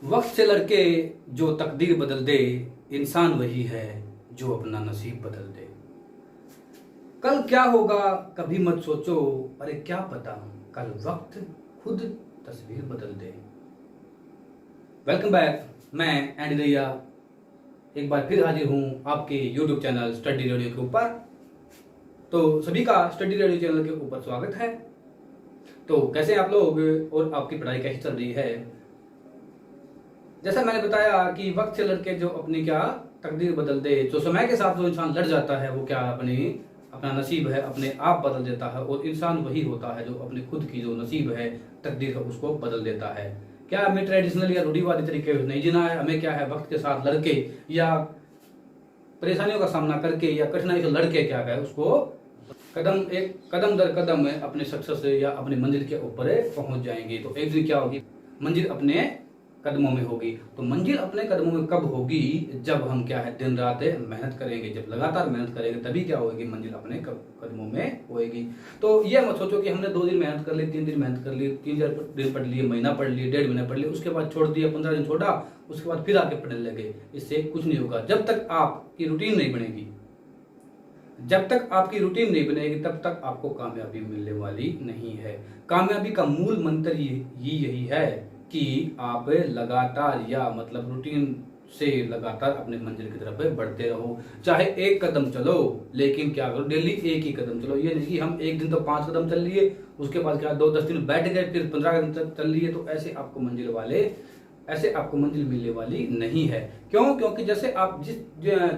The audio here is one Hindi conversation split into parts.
वक्त से लड़के जो तकदीर बदल दे, इंसान वही है जो अपना नसीब बदल दे। कल क्या होगा कभी मत सोचो, अरे क्या पता कल वक्त खुद तस्वीर बदल दे। वेलकम बैक, मैं एंडी दैया एक बार फिर हाजिर हूँ आपके यूट्यूब चैनल स्टडी रेडियो के ऊपर। तो सभी का स्टडी रेडियो चैनल के ऊपर स्वागत है। तो कैसे आप लोग और आपकी पढ़ाई कैसी चल रही है? जैसा मैंने बताया कि वक्त से लड़के जो अपनी क्या तकदीर बदल दे, जो समय के साथ जो इंसान लड़ जाता है वो क्या अपना नसीब है अपने आप बदल देता है। और इंसान वही होता है जो अपने खुद की जो नसीब है, तकदीर है, उसको बदल देता है। क्या हमें ट्रेडिशनल या रूढ़िवादी तरीके से नहीं जीना है, हमें क्या है वक्त के साथ लड़के या परेशानियों का सामना करके या कठिनाई से लड़के क्या है उसको कदम दर कदम अपने सक्सेस या अपनी मंजिल के ऊपर पहुंच जाएंगे। तो एक दिन क्या होगी, मंजिल अपने कदमों में होगी। तो मंजिल अपने कदमों में कब होगी? जब हम क्या है दिन रात मेहनत करेंगे, जब लगातार मेहनत करेंगे तभी क्या होगी, मंजिल अपने कदमों में होएगी। तो ये मत सोचो कि हमने 2 दिन मेहनत कर ली, 3 दिन मेहनत कर ली, 3 दिन पढ़ लिए, महीना पढ़ लिए, 1.5 महीना पढ़ लिए, उसके बाद छोड़ दिया, 15 दिन छोड़ा, उसके बाद फिर आके पढ़ने लगे। इससे कुछ नहीं होगा। जब तक आपकी रूटीन नहीं बनेगी, जब तक आपकी रूटीन नहीं बनेगी, तब तक आपको कामयाबी मिलने वाली नहीं है। कामयाबी का मूल मंत्र यही है कि आप लगातार या मतलब रूटीन से लगातार अपने मंजिल की तरफ बढ़ते रहो। चाहे 1 कदम चलो, लेकिन क्या करो, डेली 1 ही कदम चलो। ये नहीं कि हम एक दिन तो 5 कदम चल लिए, उसके बाद क्या 2-10 दिन बैठ गए, फिर 15 कदम तक चल लिए। तो ऐसे आपको मंजिल मिलने वाली नहीं है। क्यों? क्योंकि जैसे आप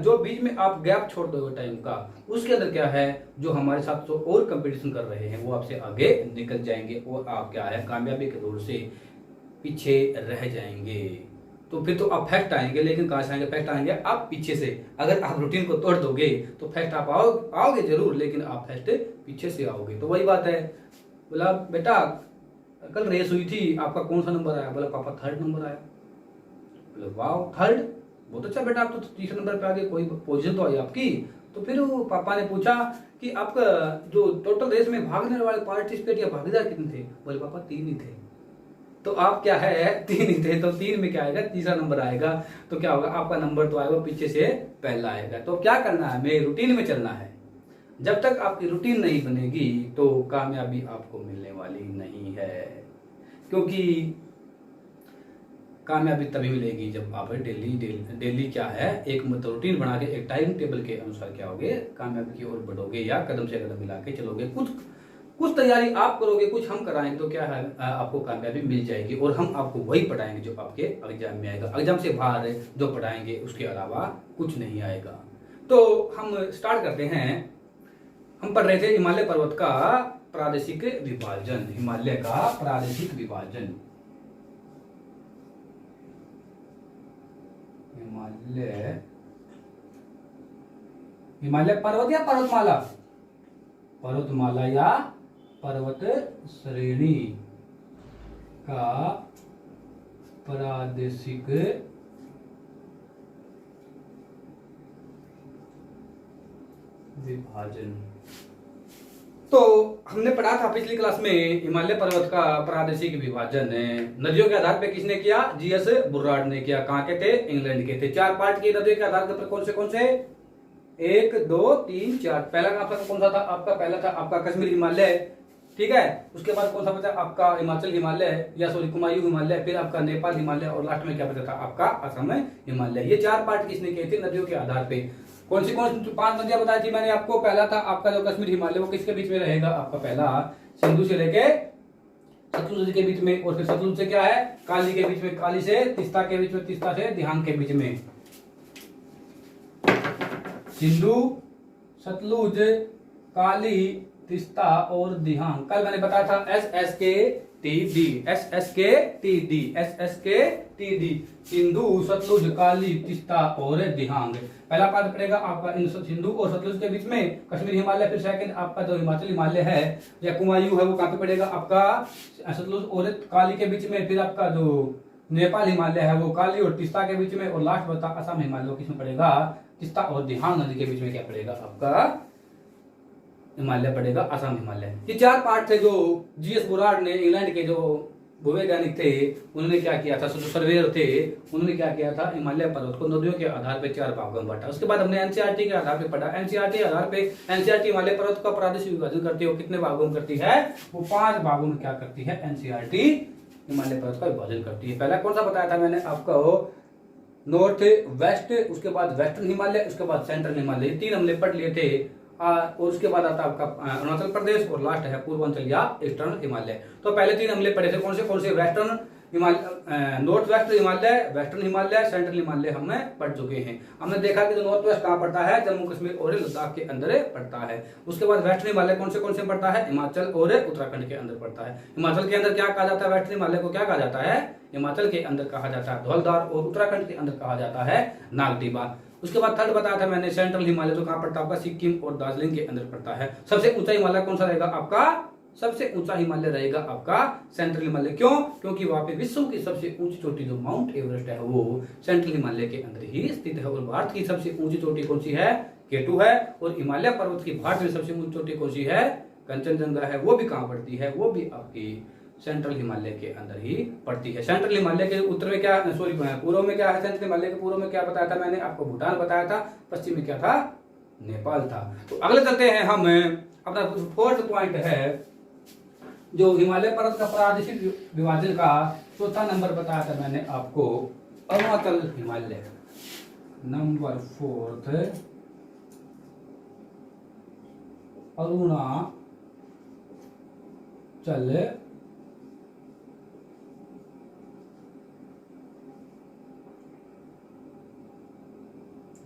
जो बीच में आप गैप छोड़ दोगे टाइम का, उसके अंदर क्या है, जो हमारे साथ जो और कंपटीशन कर रहे हैं वो आपसे आगे निकल जाएंगे और आप क्या है कामयाबी के दौर से पीछे रह जाएंगे। तो फिर तो आप फर्स्ट आएंगे, लेकिन कहां से आएंगे? फर्स्ट आएंगे आप पीछे से। अगर आप रूटीन को तोड़ दोगे तो फर्स्ट आप आओगे जरूर, लेकिन आप फर्स्ट पीछे से आओगे। तो वही बात है। बोला बेटा कल रेस हुई थी, आपका कौन सा नंबर आया? बोला पापा 3rd नंबर आया। बोला वाह 3rd, बहुत अच्छा बेटा, आप तो 3रे नंबर पे आ गए, कोई पोजीशन तो आई आपकी। तो फिर पापा ने पूछा कि आपका जो टोटल रेस में भागने वाले पार्टिसिपेट या भागीदार कितने थे? बोले पापा 3 ही थे। तो आप क्या है 3 ही थे, तो 3 में क्या आएगा, 3रा नंबर आएगा। तो क्या होगा, आपका नंबर तो आएगा पीछे से पहला आएगा। तो क्या करना है, हमें रूटीन में चलना है। जब तक आपकी रूटीन नहीं बनेगी तो कामयाबी आपको मिलने वाली नहीं है। क्योंकि कामयाबी तभी मिलेगी जब आप डेली क्या है एक मतलब रूटीन बना के एक टाइम टेबल के अनुसार क्या होगे, कामयाबी की ओर बढ़ोगे या कदम से कदम मिला के चलोगे। कुछ तैयारी आप करोगे, कुछ हम कराएंगे, तो क्या है आपको कामयाबी मिल जाएगी। और हम आपको वही पढ़ाएंगे जो आपके एग्जाम में आएगा। एग्जाम से बाहर जो पढ़ाएंगे उसके अलावा कुछ नहीं आएगा। तो हम स्टार्ट करते हैं। हम पढ़ रहे थे हिमालय पर्वत का प्रादेशिक विभाजन। हिमालय का प्रादेशिक विभाजन। हिमालय पर्वत या पर्वतमाला? पर्वतमाला या पर्वत श्रेणी का प्रादेशिक विभाजन। तो हमने पढ़ा था पिछली क्लास में हिमालय पर्वत का प्रादेशिक विभाजन नदियों के आधार पे किसने किया? जीएस बुर्राड ने किया। कहां के थे? इंग्लैंड के थे। 4 पार्ट किए नदियों के आधार पर। कौन से? 1 2 3 4। पहला आपका कौन सा था? आपका पहला था आपका कश्मीर हिमालय, ठीक है। उसके बाद कौन सा बचा? आपका हिमाचल हिमालय या सॉरी कुमायूं हिमालय, फिर आपका नेपाल हिमालय, और लास्ट में क्या बचा था? आपका असम हिमालय। ये 4 पार्ट किसने किए थे नदियों के आधार पे? कौन सी 5 नदियां बताई थी मैंने आपको? पहला था आपका जो कश्मीर हिमालय, वो किसके बीच में रहेगा? आपका पहला सिंधु से लेके सतलुज के बीच में, और फिर सतलुज से क्या है काली के बीच में, काली से तीस्ता के बीच में, तीस्ता से दिहांग के बीच में। सिंधु, सतलुज, काली, तीस्ता और दिहांग। कल मैंने बताया था SSKTD। सिंधु, सतलुज, काली, तीस्ता और दिहांग। पहला पार्ट पड़ेगा आपका सिंधु और सतलुज के बीच में कश्मीर हिमालय। फिर सेकंड आपका जो हिमाचल हिमालय है या कुमायूं है वो कहां पे पड़ेगा? आपका सतलुज और काली के बीच में। फिर आपका जो नेपाल हिमालय है वो काली और तीस्ता के बीच में। और लास्ट बता असम हिमालय किसमें पड़ेगा? तीस्ता और दिहांग नदी के बीच में क्या पड़ेगा? आपका हिमालय पड़ेगा, असम हिमालय। ये 4 पार्ट थे जो जीएस बुराड़ ने इंग्लैंड के जो भूवैज्ञानिक थे, उन्होंने क्या किया था, जो सर्वेयर थे, उन्होंने क्या किया था, हिमालय पर्वत को नदियों के आधार पे 4 भागों में बांटा। उसके बाद हमने एनसीईआरटी के आधार पे पढ़ा, एनसीईआरटी आधार पे एनसीईआरटी हिमालय पर्वत का प्रादेशिक विभाजन करती है, वो कितने भागों में करती है, वो 5 भागों में क्या करती है, एनसीईआरटी हिमालय पर्वत का विभाजन करती है। पहला कौन सा बताया था मैंने आपको, नॉर्थ वेस्ट, उसके बाद वेस्टर्न हिमालय, उसके बाद सेंट्रल हिमालय, 3 हमने पढ़ लिए थे। और उसके बाद आता आपका अरुणाचल प्रदेश और लास्ट है पूर्वांचल या ईस्टर्न हिमालय। तो पहले 3 हमले पढ़े थे, कौन से western Himalaya, north west Himalaya, western Himalaya, central Himalaya हमने पढ़ चुके हैं। हमने देखा कि जो नॉर्थ वेस्ट कहाँ पड़ता है, जम्मू कश्मीर और लद्दाख के अंदर पड़ता है। उसके बाद वेस्टर्न हिमालय कौन से पड़ता है, हिमाचल और उत्तराखंड के अंदर पड़ता है। हिमाचल के अंदर क्या कहा जाता है, वेस्टर्न हिमालय को क्या कहा जाता है, हिमाचल के अंदर कहा जाता है धौलधार, और उत्तराखंड के अंदर कहा जाता है नागटिबा। उसके बाद थर्ड बताया था मैंने सेंट्रल हिमालय, जो कहाँ पड़ता है आपका, सिक्किम और दार्जिलिंग के अंदर पड़ता है। सबसे ऊंचा हिमालय कौन सा रहेगा आपका, सबसे ऊंचा हिमालय रहेगा आपका सेंट्रल हिमालय। क्यों, क्योंकि वहां पे विश्व की सबसे ऊंची चोटी जो माउंट एवरेस्ट है वो सेंट्रल हिमालय के अंदर ही स्थित है। और भारत की सबसे ऊंची चोटी कौन सी है, केटू है। और हिमालय पर्वत की भारत में सबसे ऊंची चोटी कौन सी है, कंचनजंगा है। वो भी कहाँ पड़ती है, वो भी आपकी सेंट्रल हिमालय के अंदर ही पड़ती है। सेंट्रल हिमालय के उत्तर में क्या, सॉरी पूर्व में क्या है, सेंट्रल हिमालय के पूर्व में क्या बताया था मैंने आपको, भूटान बताया था। पश्चिम में क्या था, नेपाल था। तो अगले चलते हैं हम, अपना फोर्थ पॉइंट है जो हिमालय पर्वत का प्रादेशिक विभाजन का चौथा नंबर बताया था मैंने आपको, अरुणाचल हिमालय। नंबर 4 अरुणाचल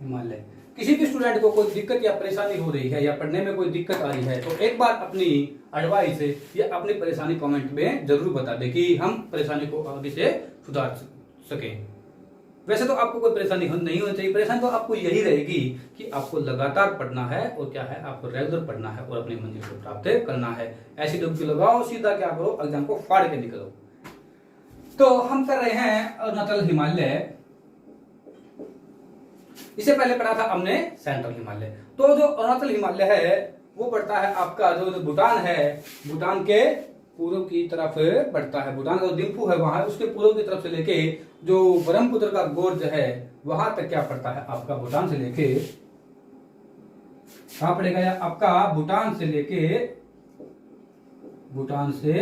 हिमालय। किसी भी स्टूडेंट को कोई दिक्कत या परेशानी हो रही है या पढ़ने में कोई दिक्कत आ रही है तो एक बार अपनी एडवाइस या अपनी परेशानी कमेंट में जरूर बता दे कि हम परेशानी को आगे से सुधार सकें। वैसे तो आपको कोई परेशानी नहीं होनी चाहिए, परेशानी तो आपको यही रहेगी कि आपको लगातार पढ़ना है और क्या है, आपको रेगुलर पढ़ना है और अपनी मंजिल को प्राप्त करना है। ऐसी डुबकी लगाओ, सीधा क्या करो, एग्जाम को फाड़ के निकलो। तो हम कर रहे हैं अरुणाचल हिमालय। इससे पहले पढ़ा था हमने सेंट्रल हिमालय। तो जो अरुणाचल हिमालय है वो पड़ता है आपका, जो भूटान है, भूटान के पूर्व की तरफ पड़ता है। भूटान का जो दिम्फू है वहां, उसके पूर्व की तरफ से लेके जो ब्रह्मपुत्र का गोर्ज है वहां तक क्या पड़ता है आपका, भूटान से लेके कहां पड़ेगा या आपका, भूटान से लेके, भूटान से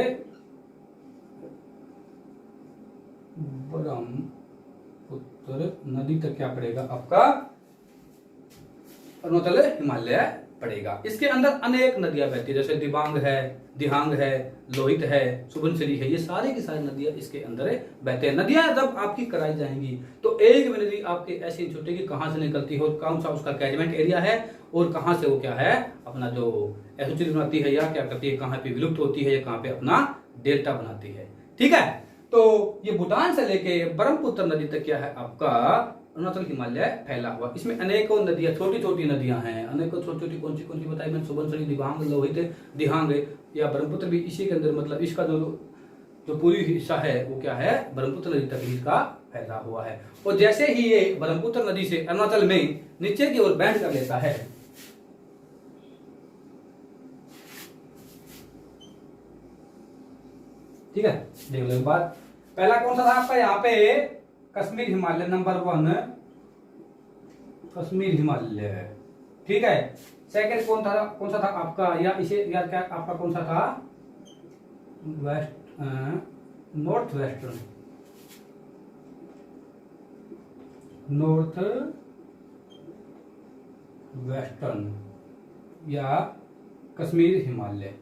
ब्रह्मपुत्र नदी तक क्या पड़ेगा आपका, अरुणाचल हिमालय पड़ेगा। इसके अंदर अनेक नदियां बहती है, जैसे दिबांग है, दिहांग है, लोहित है, सुबनसिरी है, ये सारी की सारी नदियां इसके अंदर बहते हैं। नदियां जब आपकी कराई जाएंगी तो एक भी नदी आपके ऐसी छुटेगी कहां से निकलती है और कौन सा उसका कैचमेंट एरिया है और कहां से वो क्या है अपना जो एसोसिएट बनाती है या क्या करती है, कहां पे विलुप्त होती है या कहां पे अपना डेल्टा बनाती है। ठीक है, तो ये भूटान से लेके ब्रह्मपुत्र नदी तक क्या है आपका अरुणाचल हिमालय फैला हुआ। इसमें अनेकों नदियां, छोटी छोटी नदियां हैं, अनेकों छोटी छोटी कौन सी बताई मैंने, सुबनसिरी, दिबांग, लोहित, दिहांग या ब्रह्मपुत्र भी इसी के अंदर, मतलब इसका जो पूरी हिस्सा है वो क्या है, ब्रह्मपुत्र नदी तक इसका फैला हुआ है। और जैसे ही ये ब्रह्मपुत्र नदी से अरुणाचल में नीचे की ओर बैंड कर लेता है, ठीक है, देख लो एक बार। पहला कौन सा था आपका, यहाँ पे कश्मीर हिमालय नंबर 1, कश्मीर हिमालय। ठीक है, सेकंड कौन सा था आपका, या इसे या क्या आपका कौन सा था, नॉर्थ वेस्टर्न, नॉर्थ वेस्टर्न या कश्मीर हिमालय।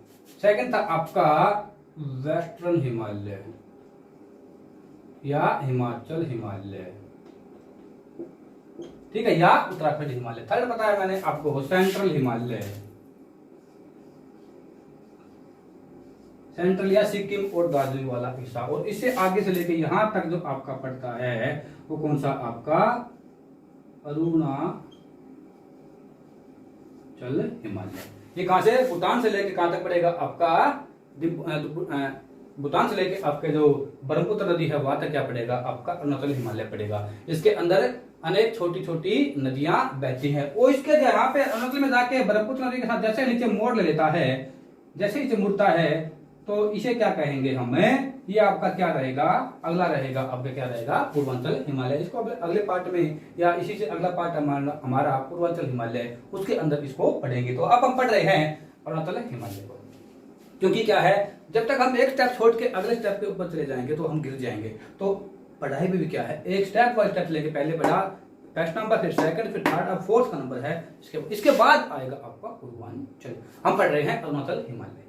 सेकंड था आपका वेस्टर्न हिमालय या हिमाचल हिमालय। ठीक है, या उत्तराखंड हिमालय। थर्ड बताया मैंने आपको सेंट्रल हिमालय, सेंट्रल या सिक्किम और दार्जिलिंग वाला हिस्सा। और इससे आगे से लेके यहां तक जो आपका पड़ता है वो कौन सा आपका, अरुणाचल हिमालय। ये कहां से, भूटान से लेके कहां तक पड़ेगा आपका, भूटान से लेके आपके जो ब्रह्मपुत्र नदी है वहां तक क्या पड़ेगा आपका, अरुणाचल हिमालय पड़ेगा। इसके अंदर अनेक छोटी छोटी नदियां बहती हैं। और इसके यहाँ पे अरुणाचल में जाके ब्रह्मपुत्र नदी के साथ जैसे नीचे मोड़ ले लेता है, जैसे नीचे मुड़ता है तो इसे क्या कहेंगे हमें, ये आपका क्या रहेगा, अगला रहेगा आपका क्या रहेगा, पूर्वांचल हिमालय। इसको अगले पार्ट में या इसी से अगला पार्ट हमारा पूर्वांचल हिमालय, उसके अंदर इसको पढ़ेंगे। तो अब हम पढ़ रहे हैं अरुणाचल हिमालय को, क्योंकि क्या है, जब तक हम एक स्टेप छोड़ के अगले स्टेप के ऊपर चले जाएंगे तो हम गिर जाएंगे। तो पढ़ाई में भी क्या है, एक स्टेप बाय स्टेप लेके पहले पढ़ा फर्स्ट नंबर, फिर सेकंड, फिर थर्ड, अब फोर्थ का नंबर है। इसके बाद आएगा आपका पूर्वांचल। हम पढ़ रहे हैं अरुणाचल हिमालय,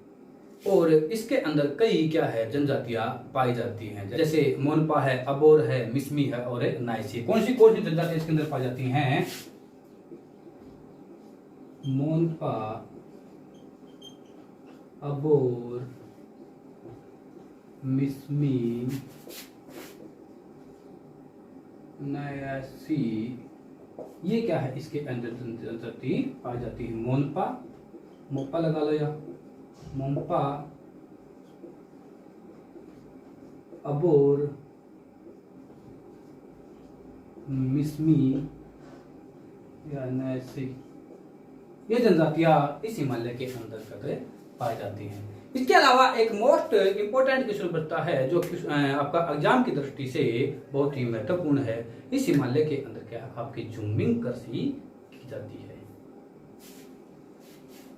और इसके अंदर कई क्या है जनजातियां पाई जाती हैं, जैसे मोनपा है, अबोर है, मिसमी है और नाइसी। कौन सी जनजातियां इसके अंदर पाई जाती हैं? मोनपा, अबोर, मिसमी, नायासी, ये क्या है, इसके अंदर जनजाति पाई जाती है। मोनपा, मोपा लगा लो, या मोनपा, अबोर, मिसमी या नायासी, ये जनजातियां इस हिमालय के अंदर पाई जाती हैं। इसके अलावा एक मोस्ट इंपोर्टेंट क्वेश्चन बचता है जो आपका एग्जाम की दृष्टि से बहुत ही महत्वपूर्ण है। इस हिमालय के अंदर क्या आपकी जूमिंग कृषि की जाती है।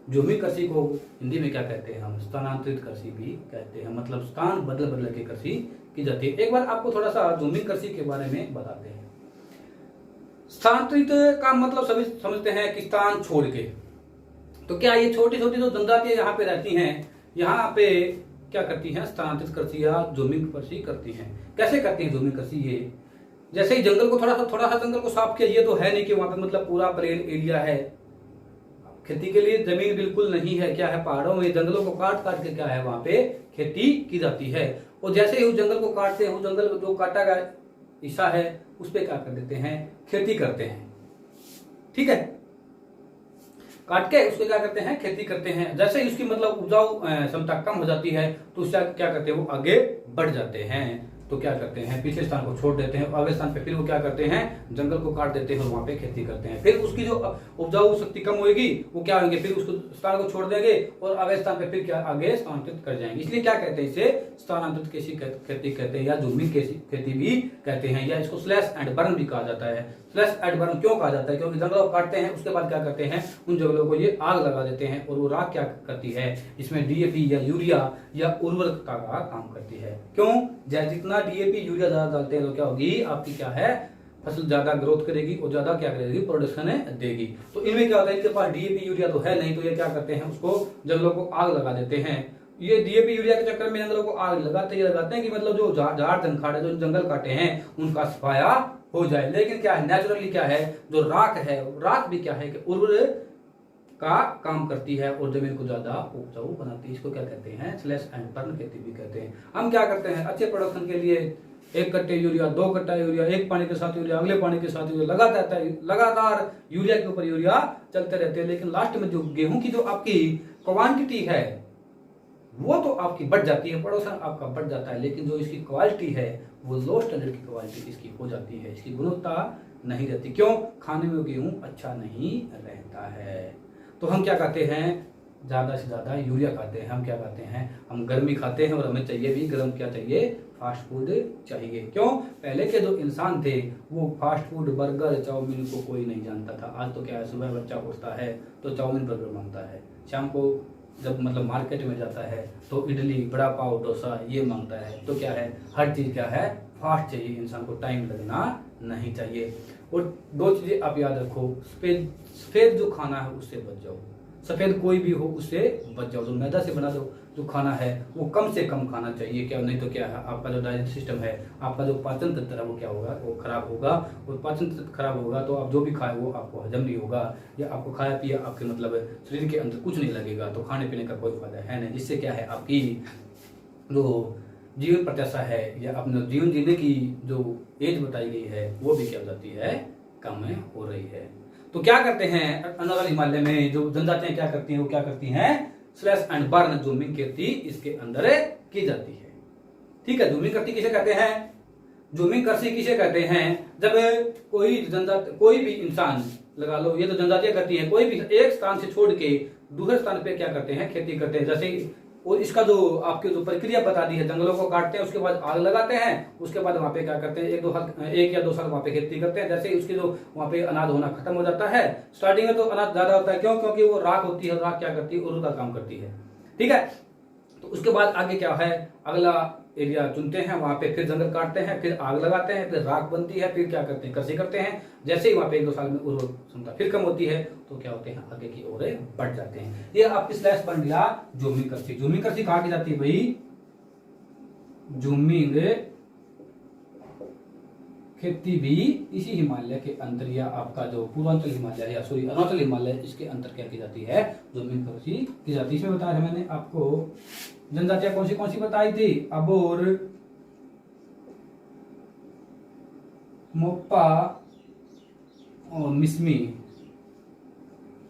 जूमिंग कृषि को हिंदी में क्या कहते हैं हम? स्थानांतरित कृषि भी कहते हैं, मतलब स्थान बदल बदल के कृषि की जाती है। एक बार आपको थोड़ा सा जूमिंग कृषि के बारे में बताते हैं। स्थानांतरित का मतलब सभी समझते हैं कि स्थान छोड़ के। तो क्या ये छोटी छोटी जो जनजातियां यहाँ पे रहती हैं, यहाँ पे क्या करती हैं? स्थानांतरित कृषि या जूमिंग कृषि करती हैं। कैसे करती हैं जूमिंग कृषि? ये जैसे ही जंगल को थोड़ा सा जंगल को साफ किया, ये तो है नहीं कि वहां पे मतलब पूरा प्लेन एरिया है, खेती के लिए जमीन बिल्कुल नहीं है। क्या है, पहाड़ों में जंगलों को काट काट के क्या है वहां पे खेती की जाती है। और जैसे ही उस जंगल को काटते हैं, उस जंगल को जो काटा गया हिस्सा है उस पे क्या कर देते हैं? खेती करते हैं। ठीक है, काट के उसको क्या करते हैं? खेती करते हैं। जैसे ही उसकी मतलब उपजाऊ क्षमता कम हो जाती है तो उससे क्या करते हैं? वो आगे बढ़ जाते हैं। तो क्या करते हैं? पिछले स्थान को छोड़ देते हैं और अगले स्थान पे फिर वो क्या करते हैं? जंगल को काट देते हैं और वहां पे खेती करते हैं। फिर उसकी जो उपजाऊ शक्ति कम होगी वो क्या होंगे? फिर उसको स्थान को छोड़ देंगे और अगले स्थान पे फिर क्या आगे स्थानांतरित कर जाएंगे। इसलिए क्या कहते हैं? इसे स्थानांतरित खेती कहते हैं या जूमिंग खेती भी कहते हैं, या इसको स्लैश एंड बर्न भी कहा जाता है। स्लैश एंड बर्न क्यों कहा जाता है? क्योंकि जंगलों को काटते हैं, उसके बाद क्या करते हैं? उन जंगलों को ये आग लगा देते हैं और वो राख क्या करती है? इसमें डीएपी या यूरिया या उर्वरक का काम करती है। क्यों? जितना डीएपी यूरिया ज्यादा डालते हैं तो क्या होगी? आपकी क्या है? फसल ज्यादा ग्रोथ करेगी और ज्यादा क्या करेगी? प्रोडक्शन देगी। तो इनमें क्या होता है? इनके पास डीएपी यूरिया तो है नहीं, तो ये क्या करते हैं? उसको जंगलों को आग लगा देते हैं। ये डीएपी यूरिया के चक्कर में जंगलों को आग लगाते हैं कि मतलब जो झाड़ झंखाड़ जो जंगल काटे हैं उनका सफाया हो जाए। लेकिन क्या है, नेचुरली क्या है, जो राख है, राख भी क्या है कि उर्वर का काम करती है और जमीन को ज्यादा उपजाऊ बनाती है। इसको क्या कहते हैं? स्लैश एंड बर्न खेती भी कहते हैं। हम क्या करते हैं? अच्छे प्रोडक्शन के लिए 1 कट्टे यूरिया, 2 कट्टा यूरिया, एक पानी के साथ यूरिया, अगले पानी के साथ यूरिया, लगातार यूरिया के ऊपर यूरिया चलते रहते हैं। लेकिन लास्ट में जो गेहूं की जो आपकी क्वांटिटी है वो तो आपकी बढ़ जाती है, प्रोडक्शन आपका बढ़ जाता है, लेकिन जो इसकी क्वालिटी है वो लो स्टैंडर्ड की क्वालिटी इसकी हो जाती है, इसकी गुणवत्ता नहीं रहती। क्यों? खाने में गेहूं अच्छा नहीं रहता है। तो हम क्या कहते हैं? ज्यादा से ज्यादा यूरिया खाते हैं। हम क्या खाते हैं? हम गर्मी खाते हैं और हमें चाहिए भी गर्म, क्या चाहिए? फास्ट फूड चाहिए। क्यों? पहले के जो इंसान थे वो फास्ट फूड, बर्गर, चाउमीन को कोई नहीं जानता था। आज तो क्या है, सुबह बच्चा उठता है तो चाउमीन बर्गर मांगता है, शाम को जब मतलब मार्केट में जाता है तो इडली, बड़ा पाव, डोसा ये मांगता है। तो क्या है, हर चीज क्या है? फास्ट चाहिए। इंसान को टाइम लगना नहीं चाहिए। और 2 चीजें आप याद रखो, सफेद जो खाना है उससे बच जाओ। सफेद कोई भी हो उससे बच जाओ। जो मैदा से बना जो खाना है वो कम से कम खाना चाहिए। क्या नहीं तो क्या है, आपका जो डाइजेस्ट सिस्टम है, आपका जो पाचन तंत्र है वो क्या होगा? वो खराब होगा। और पाचन तंत्र खराब होगा तो आप जो भी खाए वो आपको हजम नहीं होगा, या आपको खाया पिया आपके मतलब शरीर के अंदर कुछ नहीं लगेगा। तो खाने पीने का कोई फायदा है नहीं, जिससे क्या है आपकी जो जीवन प्रत्याशा है या अपना जीवन जीने की जो एज बताई गई है वो भी क्या हो जाती है? कम हो रही है। तो क्या करते हैं अरुणाचल हिमालय में जो जनजातियां क्या करती हैं? वो क्या करती हैं? स्लैश एंड बर्न जूमिंग खेती इसके अंदर की जाती है। ठीक है, जूमिंग खेती किसे कहते हैं? जूमिंग कृषि किसे कहते हैं? जब कोई भी इंसान लगा लो, ये तो जनजातियां करती हैं, कोई भी एक स्थान से छोड़ के दूसरे स्थान पे क्या करते हैं? खेती करते हैं। जैसे और इसका जो आपके जो प्रक्रिया बता दी है, जंगलों को काटते हैं, उसके बाद आग लगाते हैं, उसके बाद वहां पे क्या करते हैं, एक या दो साल वहां पे खेती करते हैं। जैसे ही उसकी जो वहां पे अनाज होना खत्म हो जाता है, स्टार्टिंग में तो अनाज ज्यादा होता है, क्यों? क्योंकि वो राख होती है, राख क्या करती है, उर्वरक का काम करती है। ठीक है, तो उसके बाद आगे क्या है, अगला एरिया चुनते हैं, वहां पे फिर जंगल काटते हैं, फिर आग लगाते हैं, फिर राख बनती है, फिर क्या करते हैं, कृषि करते हैं। जैसे ही वहां पे एक दो साल में उर्वरक क्षमता फिर कम होती है, तो क्या होते हैं, आगे की ओर बढ़ जाते हैं। ये आपकी स्लैश बन गया जूमिंग कृषि। जूमिंग कृषि कहा की जाती है भाई, जूमिंग खेती भी इसी हिमालय के अंतर या आपका जो पूर्वांचल हिमालय या सॉरी अरुणाचल हिमालय, इसके अंतर क्या की जाती है, जूमिंग कृषि की जाती है। इसमें बताया है मैंने आपको जनजातियां कौन सी बताई थी, अबोर, मोप्पा और मिस्मी,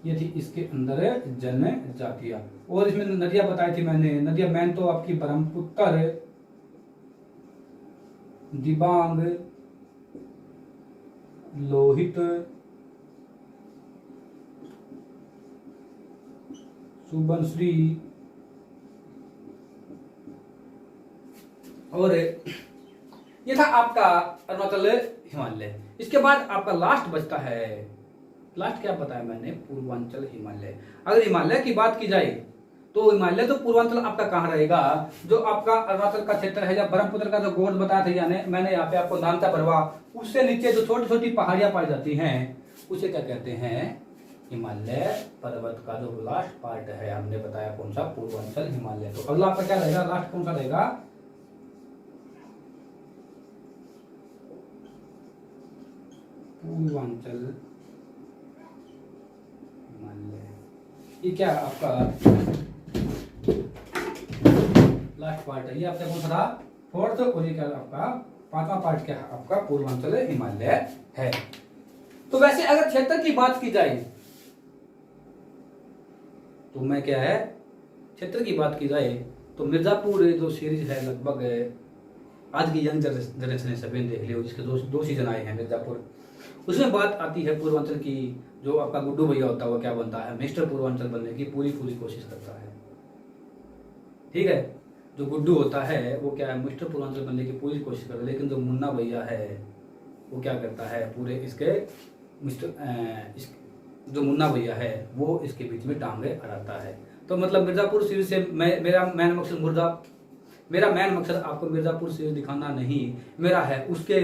ये थी इसके अंदर जनजातियां। और इसमें नदियां बताई थी मैंने, नदियां मैन तो आपकी ब्रह्मपुत्र, दिबांग, लोहित, सुबनश्री और ये था आपका अरुणाचल हिमालय। इसके बाद आपका लास्ट बचता है, लास्ट क्या बताया मैंने, पूर्वांचल हिमालय। अगर हिमालय की बात की जाए तो हिमालय तो पूर्वांचल आपका कहाँ रहेगा, जो आपका अरुणाचल का क्षेत्र है या ब्रह्मपुत्र का जो गोद बताया था, यानी मैंने यहाँ पे आपको नामता भरवा, उससे नीचे जो छोटी छोटी पहाड़ियां पाई जाती हैं, उसे क्या कहते हैं, हिमालय पर्वत का जो लास्ट पार्ट है, हमने बताया कौन सा, पूर्वांचल हिमालय। तो अगला आपका क्या रहेगा, लास्ट कौन सा रहेगा, पूर्वांचल हिमालय। ये क्या आपका लास्ट पार्ट है, ये आपका कौन सा था, फोर्थ, और ये क्या आपका पांचवा पार्ट क्या है, आपका पूर्वांचल हिमालय है। तो वैसे अगर क्षेत्र की बात की जाए तो मैं क्या है, क्षेत्र की बात की जाए तो मिर्जापुर जो सीरीज है, लगभग आज की यंग जनरेशन ने सभी देख लिया, जिसके दो सीजन आए हैं मिर्जापुर, उसमें बात आती है पूर्वांचल की। जो आपका गुड्डू भैया होता है वो क्या बनता है, मिस्टर पूर्वांचल बनने की पूरी कोशिश करता है। ठीक है, जो गुड्डू होता है वो क्या है, मिस्टर पूर्वांचल बनने की पूरी कोशिश करता है, लेकिन जो मुन्ना भैया है वो क्या करता है, पूरे इसके जो मुन्ना भैया है वो इसके बीच में टांगे अड़ाता है। तो मतलब मिर्जापुर सीरीज से मेरा मैन मकसद आपको मिर्जापुर सीरीज दिखाना नहीं मेरा है, उसके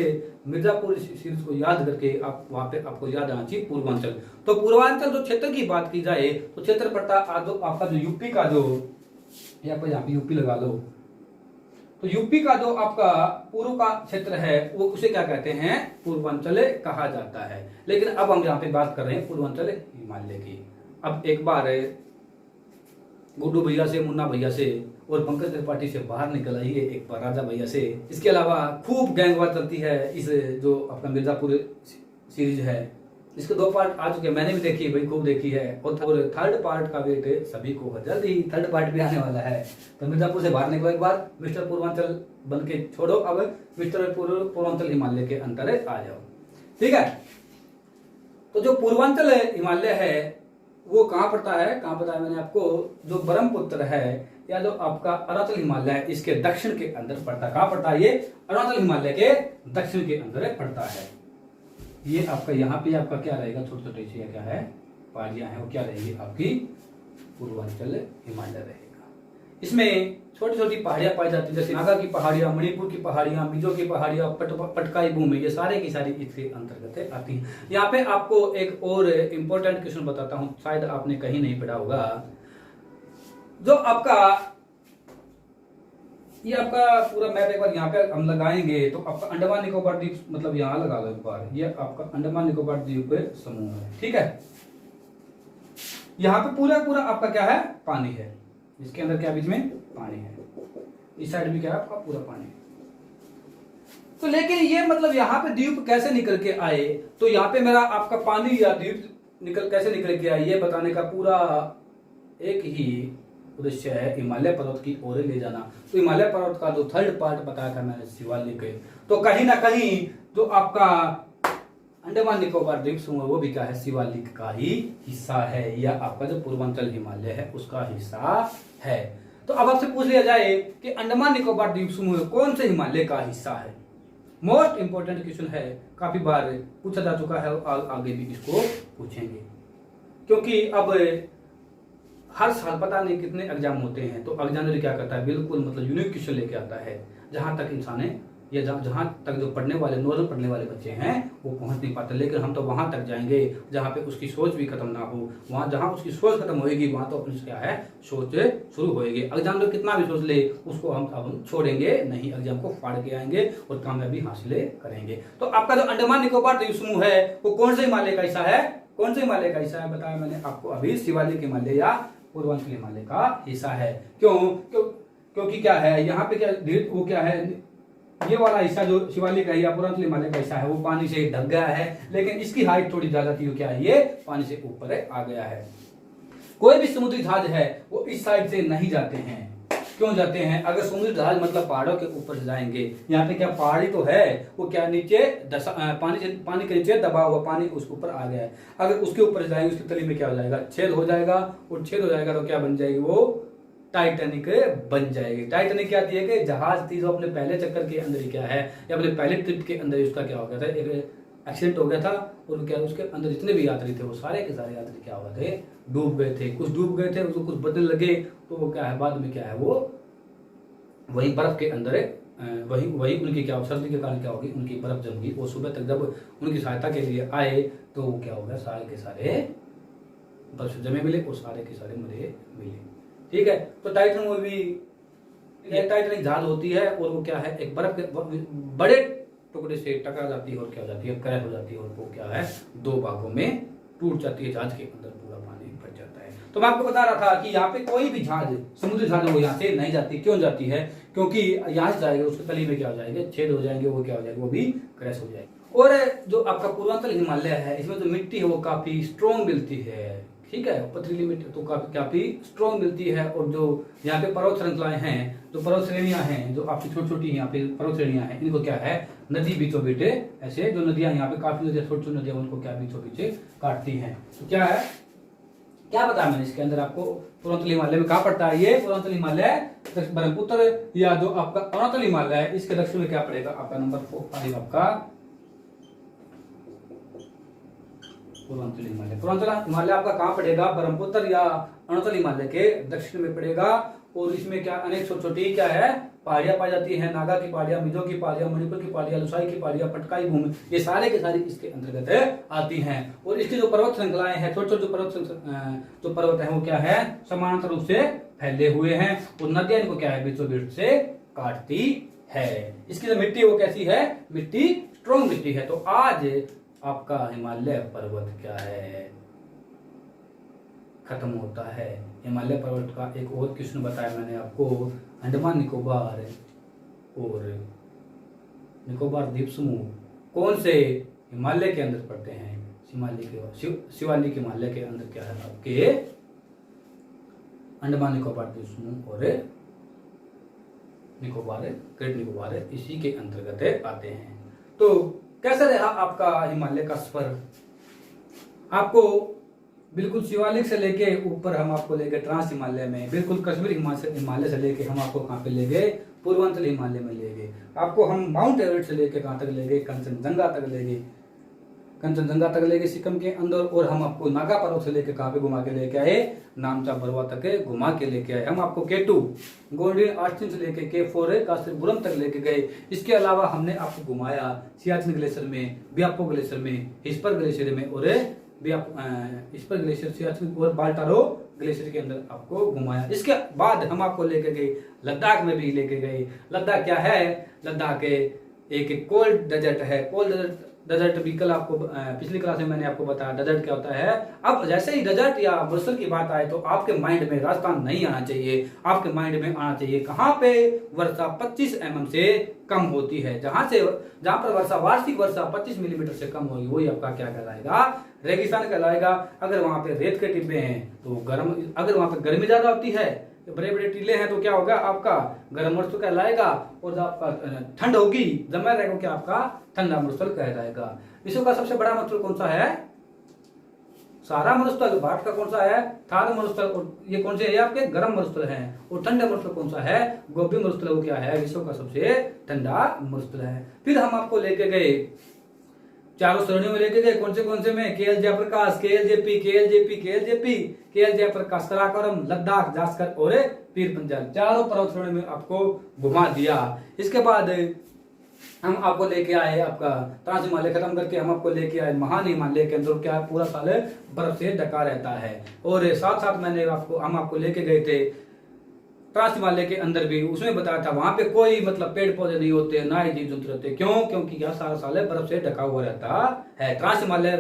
मिर्जापुर सीरीज को याद करके आप वहां पे आपको याद आना चाहिए पूर्वांचल। तो पूर्वांचल जो क्षेत्र की बात की जाए तो क्षेत्र पड़ता आपका जो यूपी का जो, यहाँ पे यूपी लगा लो, तो यूपी का जो आपका पूर्व का क्षेत्र है वो उसे क्या कहते हैं, पूर्वांचल कहा जाता है। लेकिन अब हम यहाँ पे बात कर रहे हैं पूर्वांचल हिमालय की। अब एक बार गुड्डू भैया से, मुन्ना भैया से और पंकज त्रिपाठी से बाहर निकल आइए, एक बार राजा भैया से। इसके अलावा खूब गैंगवार चलती है इस जो अपना मिर्जापुर सीरीज है, इसके 2 पार्ट आ चुके हैं, मैंने भी देखी है भाई, खूब देखी है। और थर्ड पार्ट का वेट सभी को है, जल्दी थर्ड पार्ट भी आने वाला है। तो मिर्जापुर से बाहर निकलो एक बार, मिस्टर पूर्वांचल बन के छोड़ो, अब मिस्टर पूर्वांचल हिमालय के अंतर आ जाओ। ठीक है, तो जो पूर्वांचल हिमालय है वो कहाँ पड़ता है, कहाँ बताया मैंने आपको, जो ब्रह्मपुत्र है या जो आपका अरुणाचल हिमालय है इसके दक्षिण के अंदर पड़ता है। कहाँ पड़ता है ये, अरुणाचल हिमालय के दक्षिण के अंदर पड़ता है। ये आपका यहाँ पे आपका क्या रहेगा, छोटे छोटे से क्या है पहाड़ियां हैं, वो क्या रहेगी आपकी पूर्वांचल हिमालय रहेगा। इसमें छोटी छोटी पहाड़ियां पाई जाती है, जैसे नागा की पहाड़ियां, मणिपुर की पहाड़ियां, मिजो की पहाड़ियां, पटकाई भूमि, ये सारे की सारी इसके अंतर्गत आती हैं। यहाँ पे आपको एक और इम्पोर्टेंट क्वेश्चन बताता हूँ, शायद आपने कहीं नहीं पढ़ा होगा। जो आपका ये आपका पूरा मैप एक बार यहाँ पे हम लगाएंगे तो आपका अंडमान निकोबार द्वीप, मतलब यहाँ लगा लो एक बार, ये आपका अंडमान निकोबार द्वीप समूह है। ठीक है, यहाँ पे पूरा आपका क्या है, पानी है, इसके अंदर क्या बीच में पानी है, इस साइड भी क्या है आपका पूरा पानी है। तो लेकिन ये मतलब यहाँ पे द्वीप कैसे निकल के आए, तो यहाँ पे मेरा आपका पानी या द्वीप कैसे निकल के आए ये बताने का पूरा एक ही उद्देश्य है, हिमालय पर्वत की ओर ले जाना। तो हिमालय पर्वत का जो थर्ड पार्ट बताया था मैंने, शिवालिक, तो कहीं ना कहीं जो आपका अंडमान निकोबार द्वीप समूह वो भी क्या है, शिवालिक का ही हिस्सा है, या आपका जो पूर्वांचल हिमालय है उसका हिस्सा है। तो अब आपसे पूछ लिया जाए कि अंडमान निकोबार द्वीप समूह कौन से हिमालय का हिस्सा है। मोस्ट इंपोर्टेंट क्वेश्चन है, काफी बार पूछा जा चुका है और आगे भी इसको पूछेंगे, क्योंकि अब हर साल पता नहीं कितने एग्जाम होते हैं, तो एग्जामिनर क्या करता है, बिल्कुल मतलब यूनिक क्वेश्चन लेके आता है, जहां तक इंसान है या जहां तक जो पढ़ने वाले नॉर्मल पढ़ने वाले बच्चे हैं वो पहुंच नहीं पाते। लेकिन हम तो वहां तक जाएंगे जहां पे उसकी सोच भी खत्म ना हो, वहां जहां उसकी सोच खत्म होएगी वहां तो अपनी क्या है, सोच शुरू होएगी। एग्जाम तो कितना भी सोच ले उसको हम अब छोड़ेंगे नहीं, एग्जाम को फाड़ के आएंगे और कामयाबी हासिल करेंगे। तो आपका जो अंडमान निकोबार द्वीप समूह है वो कौन से हिमालय का हिस्सा है, कौन से हिमालय का हिस्सा है, बताया मैंने आपको अभी, शिवालिक हिमालय या पूर्वांचल हिमालय का हिस्सा है। क्योंकि क्या है यहाँ पे, क्या वो क्या है, ये वाला हिस्सा जो शिवालिक का या पूर्वांचल हिमालय का हिस्सा है वो पानी से ढक गया है, लेकिन इसकी हाइट थोड़ी ज्यादा थी, क्या है ये पानी से ऊपर आ गया है। कोई भी समुद्री जहाज है वो इस साइड से नहीं जाते हैं। क्यों जाते हैं, अगर समुद्री जहाज मतलब पहाड़ों के ऊपर जाएंगे, यहाँ पे क्या पहाड़ी तो है, वो क्या नीचे पानी के नीचे दबा हुआ पानी उसके ऊपर आ गया है, अगर उसके ऊपर जाएंगे उसकी तली में क्या हो जाएगा, छेद हो जाएगा, और छेद हो जाएगा तो क्या बन जाएगी, वो टाइटैनिक बन जाएगी। टाइटैनिक क्या थी, कि जहाज थी जो अपने पहले चक्कर के अंदर ही क्या है, या अपने पहले ट्रिप के अंदर उसका क्या हो गया था, एक एक्सीडेंट हो गया था, और क्या उसके अंदर जितने भी यात्री थे वो सारे के सारे यात्री क्या हो गए थे, डूब गए थे। कुछ डूब गए थे, उसको कुछ बदलने लगे, तो वो क्या है बाद में क्या है, वो वही बर्फ के अंदर वही उनकी क्या सर्दी के कारण क्या होगी, उनकी बर्फ जम गई, और सुबह तक जब उनकी सहायता के लिए आए तो वो क्या हो गया, सारे के सारे बर्फ से जमे मिले और सारे के सारे मरे मिले। ठीक है, तो टाइटन में भी टाइटैनिक जहाज होती है, और वो क्या है, एक बर्फ के बड़े टुकड़े से टकरा जाती है और क्या हो जाती है, क्रैश हो जाती है, और वो क्या है, दो भागों में टूट जाती है, जहाज के अंदर पूरा पानी भर जाता है। तो मैं आपको बता रहा था कि यहाँ पे कोई भी जहाज, समुद्री जहाज वो यहाँ से नहीं जाती। क्यों जाती है, क्योंकि यहाँ से जाएगा उसके तली में क्या हो जाएंगे, छेद हो जाएंगे, वो क्या हो जाएगा, वो भी क्रैश हो जाएगी। और जो आपका पूर्वांचल हिमालय है, इसमें जो मिट्टी है वो काफी स्ट्रॉन्ग मिलती है, ठीक है, पथरीली मिट्टी तो काफी स्ट्रॉन्ग मिलती है। और जो यहाँ पे पर्वत श्रृंखलाएं हैं, जो पर्वत श्रेणियां हैं, जो आपकी छोटी छोटी यहाँ पे पर्वत श्रेणियां हैं, इनको क्या है, नदी बीचों बीच ऐसे जो नदियां यहाँ पे काफी नदियां, छोटी छोटी नदियां, उनको क्या बीचों बीच काटती हैं। तो क्या है, क्या बताया मैंने इसके अंदर आपको, पूर्वांचल हिमालय में कहा पड़ता है, ये पूर्वांचल हिमालय ब्रह्मपुत्र या जो आपका अरुणाचल हिमालय है, इसके दक्षिण में क्या पड़ेगा, आपका नंबर 4 आपका पूर्वांचल हिमालय। पूर्वांचल हिमालय आपका कहाँ पड़ेगा, ब्रह्मपुत्र या अरुणाचल हिमालय के दक्षिण में पड़ेगा। और इसमें क्या अनेक छोटी छोटी क्या है, पहाड़ियां पाई जाती है, नागा की पहाड़ियां, मिजो की पहाड़ियां, मणिपुर की पहाड़ियां, लुसाई की पहाड़ियां, पटकाई भूमि, ये सारे के सारे इसके अंतर्गत आती हैं। और इसकी जो पर्वत श्रृंखलाएं हैं, छोटे छोटे जो पर्वत है वो क्या है, समानांतर रूप से फैले हुए हैं, और नदियां इनको क्या है, बीचों बीच से काटती है। इसकी जो मिट्टी वो कैसी है, मिट्टी स्ट्रॉन्ग मिट्टी है। तो आज आपका हिमालय पर्वत क्या है, खत्म होता है। हिमालय पर्वत का एक और क्वेश्चन बताया मैंने आपको, अंडमान निकोबार और निकोबार द्वीप समूह कौन से हिमालय के अंदर पड़ते हैं, शिवालिक हिमालय के अंदर क्या है आपके अंडमान निकोबार द्वीप समूह और ग्रेट निकोबार इसी के अंतर्गत आते हैं। तो कैसा रहा आपका हिमालय का सफर, आपको बिल्कुल शिवालिक से लेके ऊपर हम आपको ले गए ट्रांस हिमालय में, बिल्कुल कश्मीर हिमालय से लेके हम आपको कहाँ पे ले गए, पूर्वांचल हिमालय में ले गए। आपको हम माउंट एवरेस्ट से लेके कहाँ तक ले गए, कंचनजंगा तक ले गए, कंचनजंगा तक ले गए सिक्किम के अंदर। और हम आपको नागा पर्वत से लेके कहाँ पे घुमा के लेके आए, नामचा बरवा तक घुमा के लेके आए। हम आपको K2 गोल्डन आस्टिन से लेके K4 कासिरपुरम तक लेके गए। इसके अलावा हमने आपको घुमाया सियाचिन ग्लेशियर में, बियापो ग्लेशियर में, हिस्पर ग्लेशियर में, और हिस्पर ग्लेशियर, सियाचिन और बाल्टारो ग्लेशियर के अंदर आपको घुमाया। इसके बाद हम आपको लेके गए लद्दाख में भी लेके गए। लद्दाख क्या है, लद्दाख एक कोल्ड डेजर्ट है। कोल्ड डेजर्ट भी कल आपको पिछली क्लास में मैंने आपको बताया डेजर्ट क्या होता है। अब जैसे ही डेजर्ट या मरुस्थल की बात आए तो आपके माइंड में राजस्थान नहीं आना चाहिए, आपके माइंड में आना चाहिए कहाँ पे, वर्षा 25 mm से कम होती है। जहां पर वर्षा, वार्षिक वर्षा 25 मिलीमीटर से कम होगी, वही आपका क्या कहलाएगा, रेगिस्तान कहलाएगा। अगर वहां पे रेत के टिब्बे हैं तो गर्म, अगर वहां पे गर्मी ज्यादा होती है, बड़े बड़े टीले हैं तो क्या होगा, आपका गर्म मरुस्थल कहलाएगा। और जब आपका ठंड होगी, जमा रहेगा, क्या आपका ठंडा मरुस्थल कहलाएगा। विश्व का सबसे बड़ा मरुस्थल कौन सा है, सारा मरुस्थल भारत का कौन सा है? थार मरुस्थल। और ये कौन से है आपके? गर्म मरुस्थल है। और ठंडा मरुस्थल कौन सा है? गोबी मरुस्थल। वो क्या है? विश्व का सबसे ठंडा मरुस्थल है। फिर हम आपको लेके गए चारों श्रेणियों में, लेके गए कौन से में? K L Jaiprakash, K L J P, K L J P, K L J P, K L Jaiprakash, Karakoram, Ladakh, Zaskar और पीर पंजाल, चारों पर्वत श्रेणी में आपको घुमा दिया। इसके बाद हम आपको लेके आए आपका ट्रांस हिमालय खत्म करके हम आपको लेके आए महान हिमालय के अंदर, क्या पूरा साल बर्फ से ढका रहता है। और साथ साथ हम आपको लेके गए थे ट्रांस हिमालय के अंदर भी, उसमें बताया था वहां पे कोई मतलब पेड़ पौधे नहीं होते, ना ही जीव जंतु रहते। क्यों? क्योंकि यह सारा साल बर्फ से ढका हुआ रहता है। ट्रांस हिमालय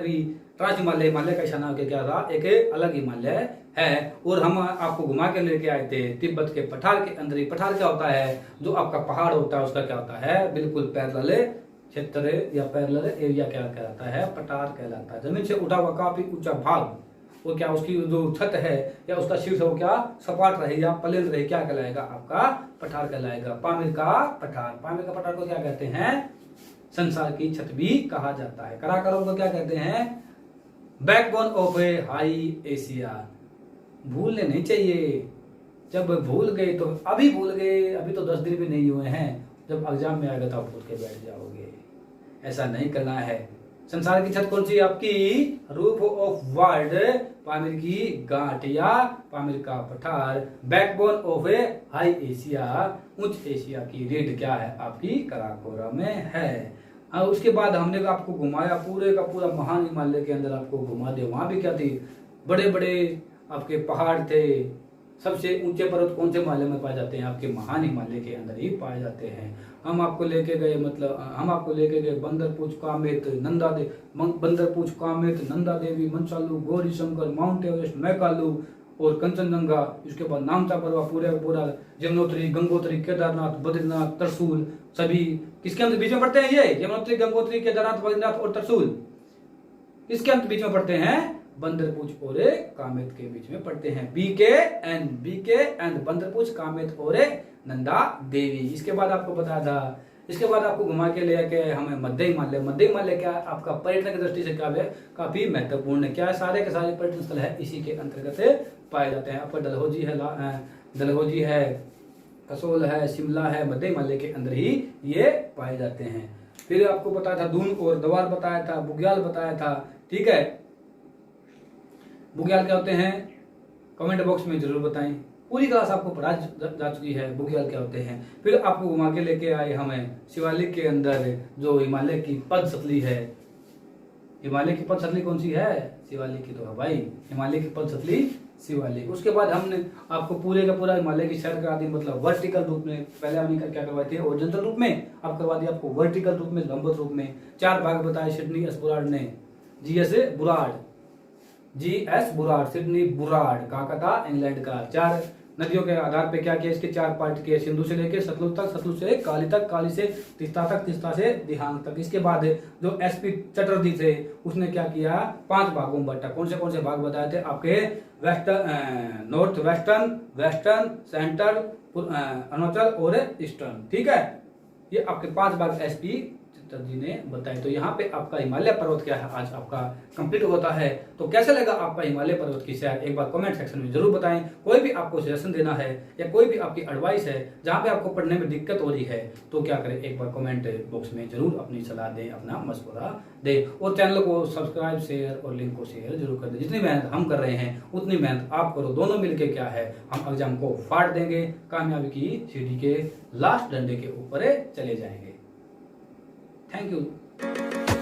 हिमालय का इशारा के क्या था? एक अलग हिमालय है। और हम आपको घुमा के लेके आए थे तिब्बत के पठार के अंदर ही। पठार क्या होता है? जो आपका पहाड़ होता है उसका क्या होता है? बिल्कुल पैरेलल क्षेत्र या पैरेलल एरिया क्या कहलाता है? पठार कहलाता है। जमीन से उठा हुआ काफी ऊंचा भाग, वो क्या उसकी जो छत है या उसका शीर्ष वो क्या सपाट रहे या प्लेन रहे, क्या कहलाएगा? आपका पठार कहलाएगा। पामीर का पठार को क्या कहते हैं? संसार की छत भी कहा जाता है। कराकोरम को क्या कहते हैं? Backbone of A high Asia. भूलने नहीं चाहिए, जब भूल गए तो अभी भूल गए, अभी तो 10 दिन भी नहीं हुए हैं, जब एग्जाम में आएगा तो आप भूल के बैठ जाओगे। ऐसा नहीं करना है। संसार की छत कौन सी? आपकी रूफ ऑफ वर्ल्ड, पामीर की गांठ या पामीर का पठार। Backbone of A high Asia, उच्च एशिया की रीढ़ क्या है? आपकी कराकोरम में है। और उसके बाद हमने आपको घुमाया पूरे का पूरा महान हिमालय के अंदर आपको घुमा दिया। वहां भी क्या थी? बड़े बड़े आपके पहाड़ थे। सबसे ऊंचे पर्वत कौन से हिमालय में पाए जाते हैं? आपके महान हिमालय के अंदर ही पाए जाते हैं। हम आपको लेके गए बंदरपूछ कामेत, नंदा देवी, मंसालू, गौरी शंकर, माउंट एवरेस्ट, मैकालू और कंचनजंगा। इसके बाद नामचा पर्वत पूरे पूरा, यमुनोत्री, गंगोत्री, केदारनाथ, बद्रीनाथ, त्रिशूल, सभी किसके अंदर बीच में पड़ते हैं? ये यमुनोत्री, गंगोत्री, केदारनाथ, बद्रीनाथ और त्रिशूल किसके अंत बीच में पड़ते हैं? बंदरपूछ और कामेत के बीच में पड़ते हैं। बीके एंड बंदरपूछ, कामेत और नंदा देवी। इसके बाद आपको बताया था, इसके बाद आपको घुमा के ले आके हमें मध्य हिमालय क्या है? आपका पर्यटन की दृष्टि से क्या है? काफी महत्वपूर्ण है। क्या है? सारे के सारे पर्यटन स्थल है इसी के अंतर्गत पाए जाते हैं। आपका डलहौजी है, कसोल है, शिमला है, मध्य हिमालय के अंदर ही ये पाए जाते हैं। फिर आपको बताया था दून और द्वार बताया था, बुग्याल बताया था। ठीक है, बुग्याल क्या होते हैं? कमेंट बॉक्स में जरूर बताएं। पूरी क्लास आपको पढ़ा जा चुकी है बुग्याल क्या होते हैं। फिर आपको घुमा के लेके आए हमें शिवालिक के अंदर, जो हिमालय की पदसतली है। हिमालय की पदसतली कौन सी है? शिवालिक की तो है भाई, हिमालय की पदसतली शिवालिक। उसके बाद हमने आपको पूरे का पूरा हिमालय की सैर करा दी, मतलब वर्टिकल रूप में। पहले हमने क्या करवाए थे? ओरिजेंटल रूप में, अब करवा दिया आपको वर्टिकल रूप में, लंबवत रूप में। 4 भाग बताए सिडनी एस बुराड़ ने। जीएस बुराड़, सिडनी बुराड़ कहाँ का था? इंग्लैंड का। 4 नदियों के आधार पे क्या किया? इसके 4 पार्ट किए, सिंधु से लेकर सतलुज तक, सतलुज से काली तक, काली से तीस्ता तक, तीस्ता से दिहांग तक। इसके बाद जो एसपी चटर्जी थे उसने क्या किया? 5 भागों में बांटा। कौन से भाग बताए थे? आपके नॉर्थ वेस्टर्न, सेंट्रल, अरुणाचल और ईस्टर्न। ठीक है, ये आपके 5 भाग एसपी जी ने बताया। तो यहाँ पे आपका हिमालय पर्वत क्या है आज आपका कंप्लीट होता है। तो कैसे लगा आपका हिमालय पर्वत की सैर? एक बार कमेंट सेक्शन में जरूर बताएं। कोई भी आपको सजेशन देना है या कोई भी आपकी एडवाइस है जहाँ पे आपको पढ़ने में दिक्कत हो रही है, तो क्या करें? एक बार कमेंट बॉक्स में जरूर अपनी सलाह दें, अपना मशवरा दें। और चैनल को सब्सक्राइब, शेयर और लिंक को शेयर जरूर कर दें। जितनी मेहनत हम कर रहे हैं उतनी मेहनत आप करो। दोनों मिलकर क्या है, हम एग्जाम को फाड़ देंगे, कामयाबी की सीढ़ी के लास्ट डंडे के ऊपर चले जाएंगे। Thank you.